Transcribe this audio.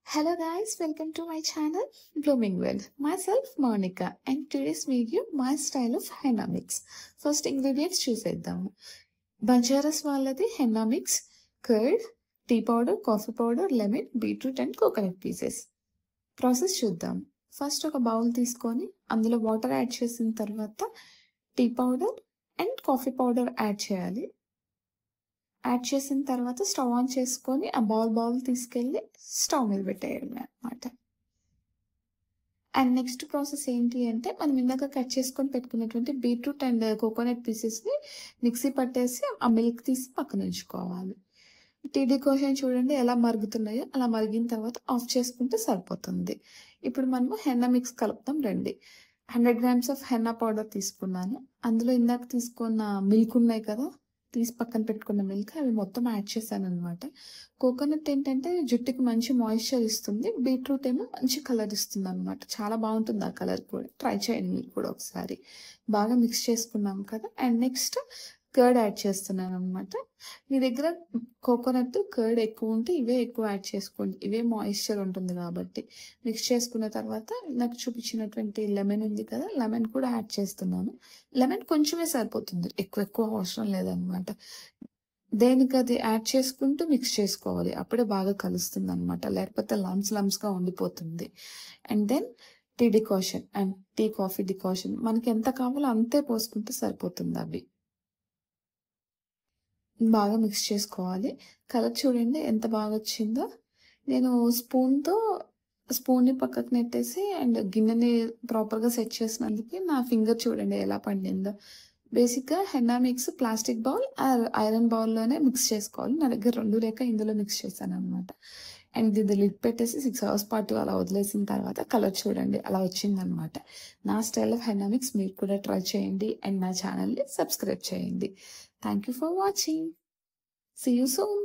Hello guys, welcome to my channel Blooming World. Myself Monica and today's video my style of henna mix. First ingredients చూసేద్దాము. బంజారాస్ వాళ్ళది henna mix, curd, tea powder, coffee powder, lemon, beetroot and coconut pieces. Process చూద్దాం. First ఒక bowl తీసుకొని అందులో water add చేసిన తర్వాత tea powder and coffee powder add చేయాలి. Add చేసిన తర్వాత స్టవ్ ఆన్ చేసుకొని ఆ బౌల్ తీసుకెళ్ళి స్టవ్ మీద పెట్టేయడమే అనమాట. అండ్ నెక్స్ట్ ప్రాసెస్ ఏంటి అంటే మనం ఇందాక కట్ చేసుకొని పెట్టుకున్నటువంటి బీట్రూట్ అండ్ కోకోనట్ పీసెస్ని మిక్సీ పట్టేసి ఆ మిల్క్ తీసి పక్కన ఉంచుకోవాలి. టీ డికాషన్ చూడండి ఎలా మరుగుతున్నాయో, అలా మరిగిన తర్వాత ఆఫ్ చేసుకుంటే సరిపోతుంది. ఇప్పుడు మనము హెన్నా మిక్స్ కలుపుతాం రండి. 100 grams ఆఫ్ హెన్నా పౌడర్ తీసుకున్నాను. అందులో ఇందాక తీసుకున్న మిల్క్ ఉన్నాయి కదా, తీసి పక్కన పెట్టుకున్న మిల్క్, అవి మొత్తం యాడ్ చేశాను అనమాట. కోకోనట్ ఏంటంటే జుట్టుకి మంచి మాయిశ్చర్ ఇస్తుంది, బీట్రూట్ ఏమో మంచి కలర్ ఇస్తుంది అనమాట. చాలా బాగుంటుంది ఆ కలర్ కూడా. ట్రై చేయండి మీరు కూడా ఒకసారి. బాగా మిక్స్ చేసుకున్నాం కదా. అండ్ నెక్స్ట్ కర్డ్ యాడ్ చేస్తున్నాను అనమాట. మీ దగ్గర కోకోనట్ కర్డ్ ఎక్కువ ఉంటే ఇవే ఎక్కువ యాడ్ చేసుకోండి, ఇవే మాయిశ్చర్ ఉంటుంది కాబట్టి. మిక్స్ చేసుకున్న తర్వాత నాకు చూపించినటువంటి లెమన్ ఉంది కదా, లెమన్ కూడా యాడ్ చేస్తున్నాను. లెమన్ కొంచెమే సరిపోతుంది, ఎక్కువ అవసరం లేదనమాట. దేనికి అది యాడ్ చేసుకుంటూ మిక్స్ చేసుకోవాలి, అప్పుడే బాగా కలుస్తుంది అనమాట, లేకపోతే లమ్స్గా ఉండిపోతుంది. And then tea decoction and tea coffee decoction మనకి ఎంత కావాలో అంతే పోసుకుంటే సరిపోతుంది. అవి బాగా మిక్స్ చేసుకోవాలి. కలర్ చూడండి ఎంత బాగా వచ్చిందో. నేను స్పూన్ని పక్కకు నెట్టేసి అండ్ గిన్నెని ప్రాపర్గా సెట్ చేసినందుకు నా ఫింగర్ చూడండి ఎలా పండిందో. బేసిక్గా henna mix plastic bowl iron బౌల్లోనే మిక్స్ చేసుకోవాలి. నా దగ్గర 2 లేక ఇందులో మిక్స్ చేశాను అనమాట. అండ్ ఇది లిడ్ పెట్టేసి 6 hours పాటు అలా వదిలేసిన తర్వాత కలర్ చూడండి అలా వచ్చిందనమాట. నా స్టైల్ ఆఫ్ హెన్నా మిక్స్ మీరు కూడా ట్రై చేయండి అండ్ నా ఛానల్ని సబ్స్క్రైబ్ చేయండి. Thank you for watching. See you soon.